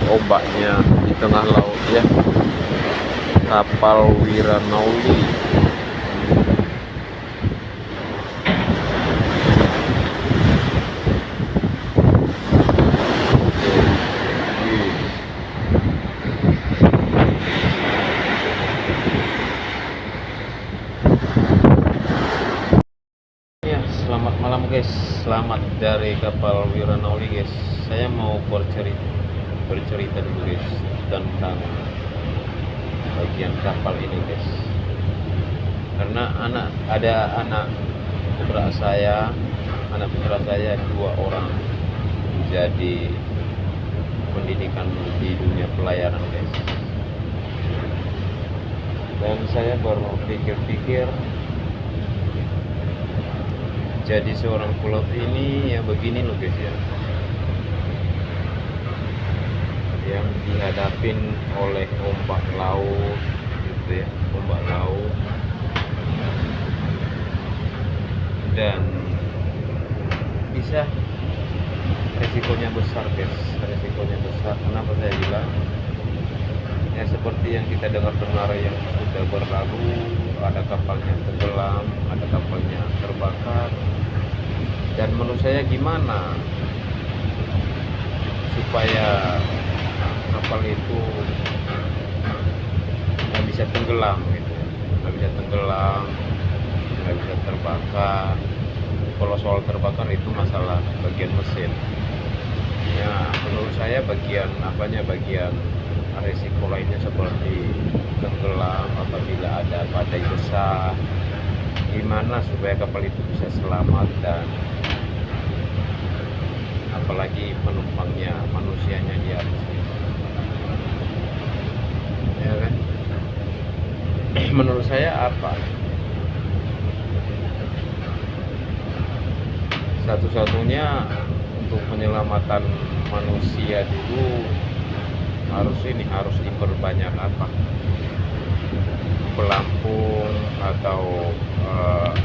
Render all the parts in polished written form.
ombaknya di tengah laut ya, kapal Wiranauli. Ya, selamat malam guys, selamat dari kapal Wiranauli guys. Saya mau bercerita dulu guys tentang bagian kapal ini guys, karena ada anak putra saya 2 orang jadi pendidikan di dunia pelayaran guys, dan saya baru pikir-pikir jadi seorang pilot ini ya begini loh guys ya, yang dihadapin oleh ombak laut gitu ya, ombak laut, dan bisa resikonya besar guys, resikonya besar. Kenapa saya bilang ya, seperti yang kita dengar yang sudah berlalu, ada kapalnya tenggelam, ada kapalnya terbakar. Dan menurut saya gimana supaya kapal itu nggak bisa tenggelam gitu, nggak bisa tenggelam, nggak bisa terbakar. Kalau soal terbakar itu masalah bagian mesin ya, menurut saya bagian resiko lainnya seperti tenggelam apabila ada badai besar. Gimana supaya kapal itu bisa selamat, dan apalagi penumpangnya, manusianya di atas ya kan. Menurut saya apa, satu-satunya untuk penyelamatan manusia dulu harus diperbanyak pelampung atau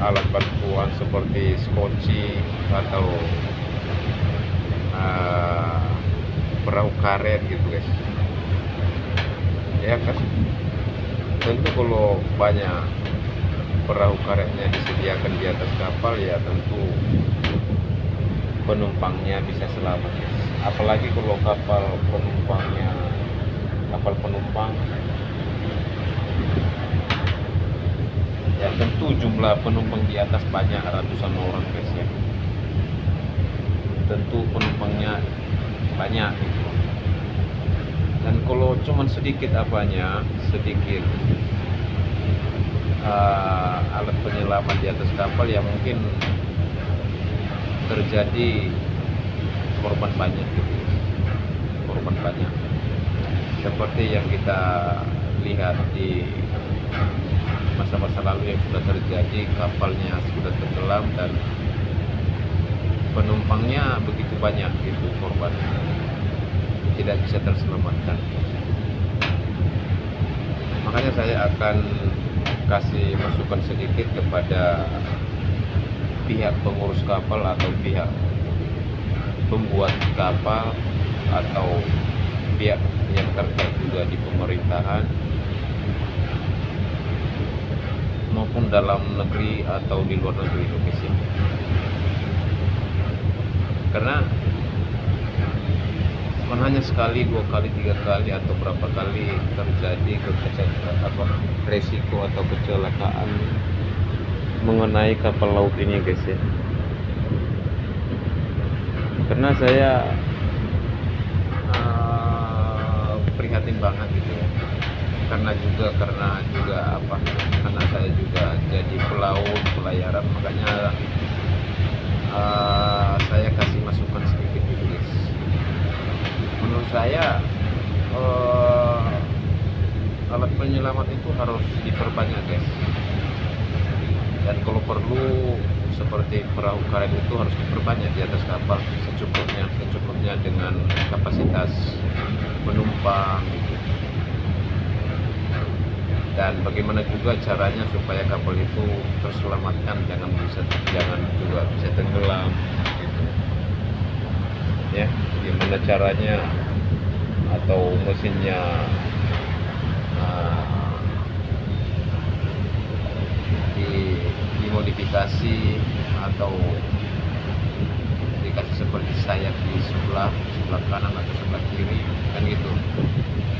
alat bantuan seperti skoci atau perahu karet gitu guys ya kan. Tentu kalau banyak perahu karetnya disediakan di atas kapal ya tentu penumpangnya bisa selamat guys. Apalagi kalau kapal penumpang ya, tentu jumlah penumpang di atas banyak, ratusan orang guys ya, tentu penumpangnya banyak gitu. Dan kalau cuman sedikit alat penyelamat di atas kapal ya, mungkin terjadi korban banyak gitu, korban banyak seperti yang kita lihat di masa-masa lalu yang sudah terjadi. Kapalnya sudah tenggelam dan penumpangnya begitu banyak gitu, korban tidak bisa terselamatkan. Makanya saya akan kasih masukan sedikit kepada pihak pengurus kapal atau pihak pembuat kapal atau pihak yang terkait juga di pemerintahan maupun dalam negeri atau di luar negeri Indonesia. Karena bukan hanya sekali, 2 kali, 3 kali atau berapa kali terjadi resiko atau kecelakaan mengenai kapal laut ini guys ya. Karena saya prihatin banget gitu ya, karena juga anak saya juga jadi pelaut pelayaran, makanya saya kasih masukan sedikit gitu guys. Menurut saya alat penyelamat itu harus diperbanyak guys, dan kalau perlu seperti perahu karet itu harus diperbanyak di atas kapal secukupnya dengan kapasitas penumpang gitu. Dan bagaimana juga caranya supaya kapal itu terselamatkan, jangan juga bisa tenggelam gitu. Ya, gimana caranya atau mesinnya dimodifikasi atau dikasih seperti sayap di sebelah kanan atau sebelah kiri kan gitu,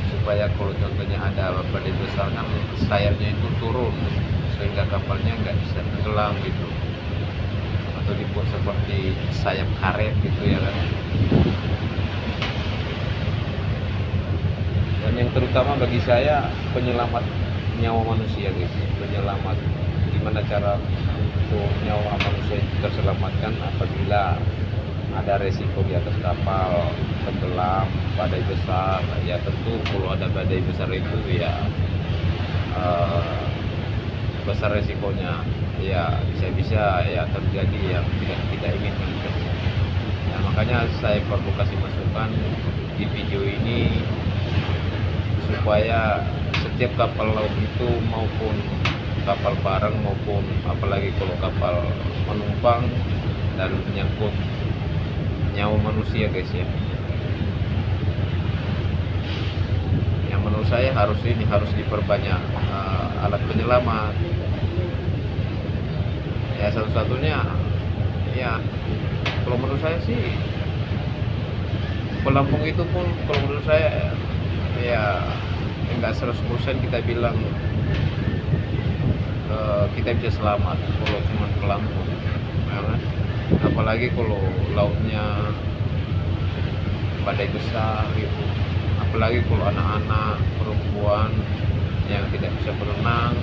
supaya kalau contohnya ada badai besar kan sayapnya itu turun sehingga kapalnya nggak bisa tenggelam gitu, atau dibuat seperti sayap karet gitu ya kan. Dan yang terutama bagi saya penyelamat nyawa manusia guys, penyelamat gimana cara untuk nyawa manusia itu terselamatkan apabila ada resiko di atas kapal tenggelam badai besar. Ya tentu kalau ada badai besar itu ya besar resikonya, ya bisa-bisa ya terjadi yang tidak kita inginkan. Nah, makanya saya perlu kasih masukan di video ini supaya setiap kapal laut itu maupun kapal barang maupun apalagi kalau kapal penumpang dan menyangkut nyawa manusia guys ya, yang menurut saya harus diperbanyak alat penyelamat ya. Satu-satunya ya kalau menurut saya sih pelampung itu pun kalau menurut saya ya enggak 100% kita bilang kita bisa selamat kalau cuma pelampung ya kan? Apalagi kalau lautnya badai besar gitu, apalagi kalau anak-anak perempuan yang tidak bisa berenang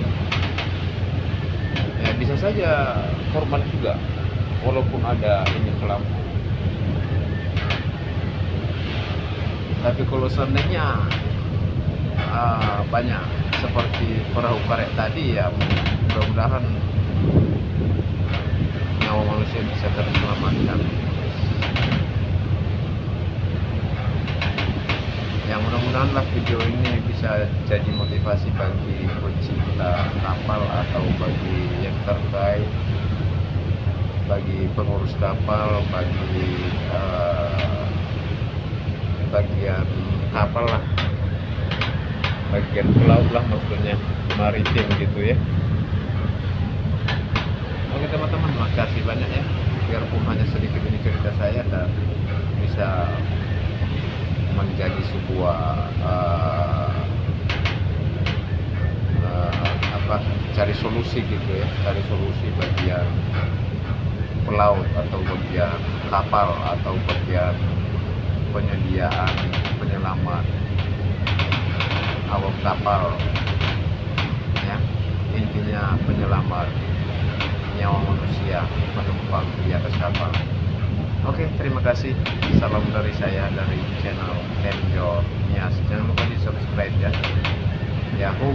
ya bisa saja korban juga walaupun ada ini pelampung. Tapi kalau seandainya banyak seperti perahu karet tadi ya mudah-mudahan nyawa manusia bisa terselamatkan. Yang mudah-mudahan lah video ini bisa jadi motivasi bagi pecinta kapal atau bagi yang terkait, bagi pengurus kapal, bagi bagian kapal lah, bagian pelaut lah maksudnya, maritim gitu ya. Oke teman-teman, makasih banyak ya, biarpun hanya sedikit ini cerita saya dan bisa menjadi sebuah cari solusi gitu ya, cari solusi bagian pelaut atau bagian kapal atau bagian penyediaan penyelamat awak kapal ya, intinya penyelamat nyawa manusia penumpang di atas kapal. Oke, terima kasih. Salam dari saya dari channel Enjoy Nias. Jangan lupa di subscribe ya. Yahoo.